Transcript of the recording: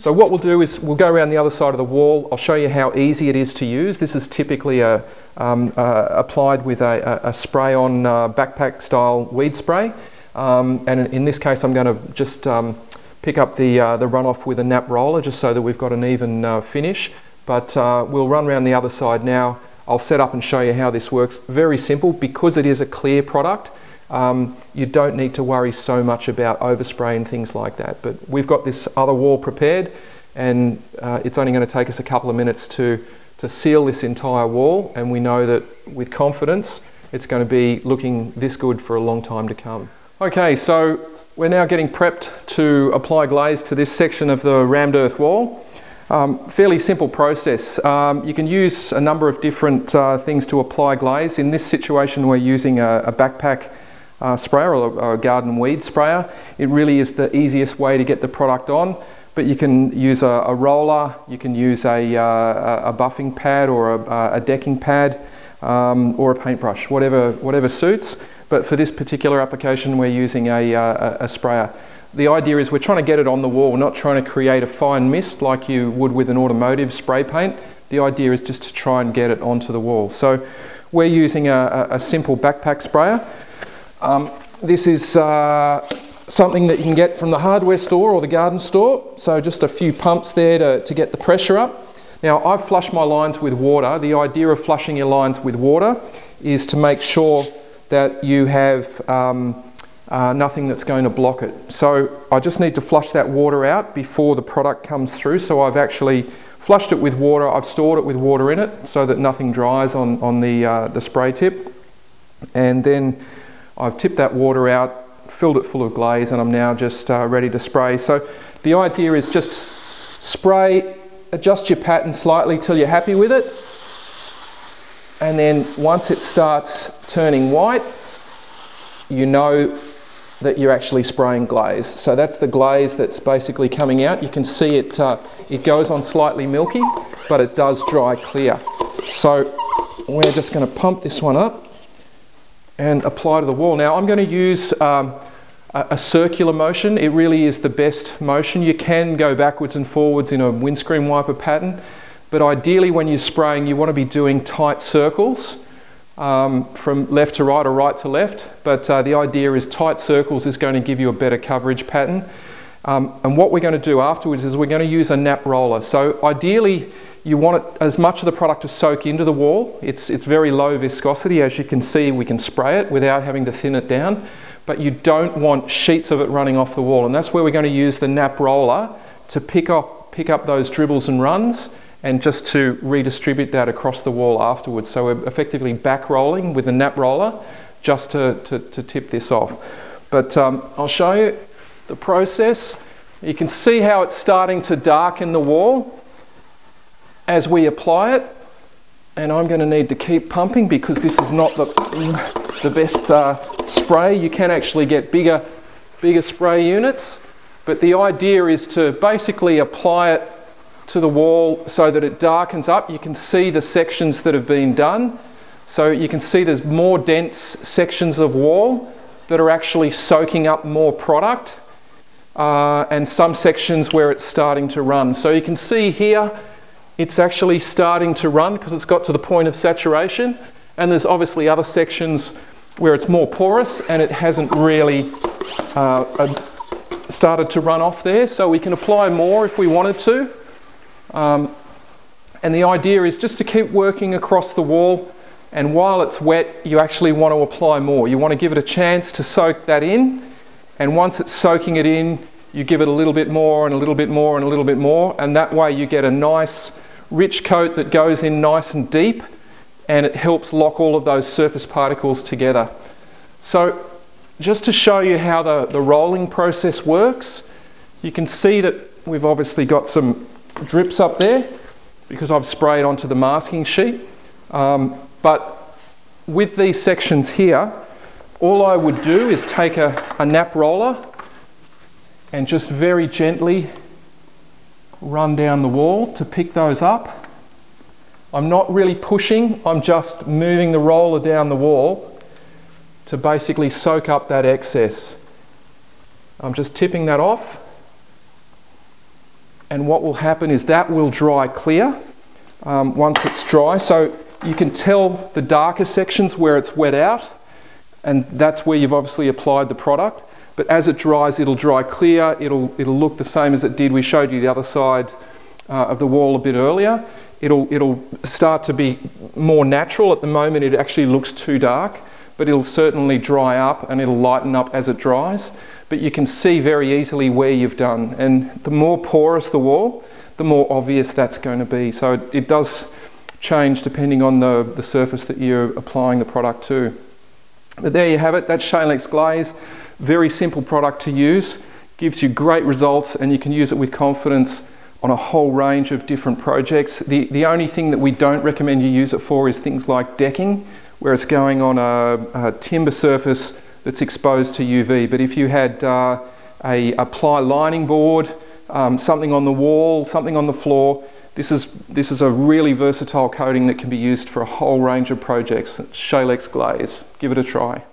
So what we'll do is we'll go around the other side of the wall. I'll show you how easy it is to use. This is typically applied with a spray-on backpack style weed spray. And in this case I'm going to just pick up the runoff with a nap roller just so that we've got an even finish. But we'll run around the other side now. I'll set up and show you how this works. Very simple. Because it is a clear product, you don't need to worry so much about overspray and things like that. But we've got this other wall prepared, and it's only going to take us a couple of minutes to seal this entire wall, and we know that with confidence it's going to be looking this good for a long time to come. Okay, so we're now getting prepped to apply glaze to this section of the rammed earth wall. Fairly simple process. You can use a number of different things to apply glaze. In this situation we're using a backpack sprayer or a garden weed sprayer. It really is the easiest way to get the product on, but you can use a roller, you can use a buffing pad or a decking pad or a paintbrush, whatever suits. But for this particular application we're using a sprayer. The idea is we're trying to get it on the wall, we're not trying to create a fine mist like you would with an automotive spray paint. The idea is just to try and get it onto the wall. So we're using a simple backpack sprayer. This is something that you can get from the hardware store or the garden store. So just a few pumps there to get the pressure up. Now I've flushed my lines with water. The idea of flushing your lines with water is to make sure that you have nothing that's going to block it. So I just need to flush that water out before the product comes through. So I've actually flushed it with water, I've stored it with water in it so that nothing dries on the spray tip. And then I've tipped that water out, filled it full of glaze, and I'm now just ready to spray. So the idea is just spray, adjust your pattern slightly till you're happy with it. And then once it starts turning white, you know that you're actually spraying glaze. So that's the glaze that's basically coming out. You can see it, it goes on slightly milky, but it does dry clear. So we're just going to pump this one up and apply to the wall. Now I'm going to use a circular motion. It really is the best motion. You can go backwards and forwards in a windscreen wiper pattern, but ideally when you're spraying you want to be doing tight circles. From left to right or right to left, but the idea is tight circles is going to give you a better coverage pattern. And what we're going to do afterwards is we're going to use a nap roller. So ideally you want it, as much of the product to soak into the wall. It's very low viscosity. As you can see, we can spray it without having to thin it down, but you don't want sheets of it running off the wall, and that's where we're going to use the nap roller to pick up those dribbles and runs, and just to redistribute that across the wall afterwards. So we're effectively back rolling with a nap roller just to tip this off. But I'll show you the process. You can see how it's starting to darken the wall as we apply it. And I'm going to need to keep pumping because this is not the best spray. You can actually get bigger spray units. But the idea is to basically apply it to the wall so that it darkens up. You can see the sections that have been done. So you can see there's more dense sections of wall that are actually soaking up more product, and some sections where it's starting to run. So you can see here it's actually starting to run because it's got to the point of saturation, and there's obviously other sections where it's more porous and it hasn't really started to run off there. So we can apply more if we wanted to. And the idea is just to keep working across the wall, and while it's wet you actually want to apply more. You want to give it a chance to soak that in, and once it's soaking it in you give it a little bit more and a little bit more and a little bit more, and that way you get a nice rich coat that goes in nice and deep, and it helps lock all of those surface particles together. So just to show you how the rolling process works, you can see that we've obviously got some drips up there because I've sprayed onto the masking sheet, but with these sections here all I would do is take a nap roller and just very gently run down the wall to pick those up. I'm not really pushing, I'm just moving the roller down the wall to basically soak up that excess. I'm just tipping that off and what will happen is that will dry clear once it's dry. So you can tell the darker sections where it's wet out, and that's where you've obviously applied the product. But as it dries, it'll dry clear. It'll look the same as it did. We showed you the other side of the wall a bit earlier. It'll start to be more natural. At the moment, it actually looks too dark, but it'll certainly dry up and it'll lighten up as it dries. But you can see very easily where you've done. And the more porous the wall, the more obvious that's going to be. So it does change depending on the surface that you're applying the product to. But there you have it. That's Shalex Glaze. Very simple product to use. Gives you great results, and you can use it with confidence on a whole range of different projects. The only thing that we don't recommend you use it for is things like decking, where it's going on a timber surface that's exposed to UV. But if you had a ply lining board, something on the wall, something on the floor, this is a really versatile coating that can be used for a whole range of projects. Shalex Glaze. Give it a try.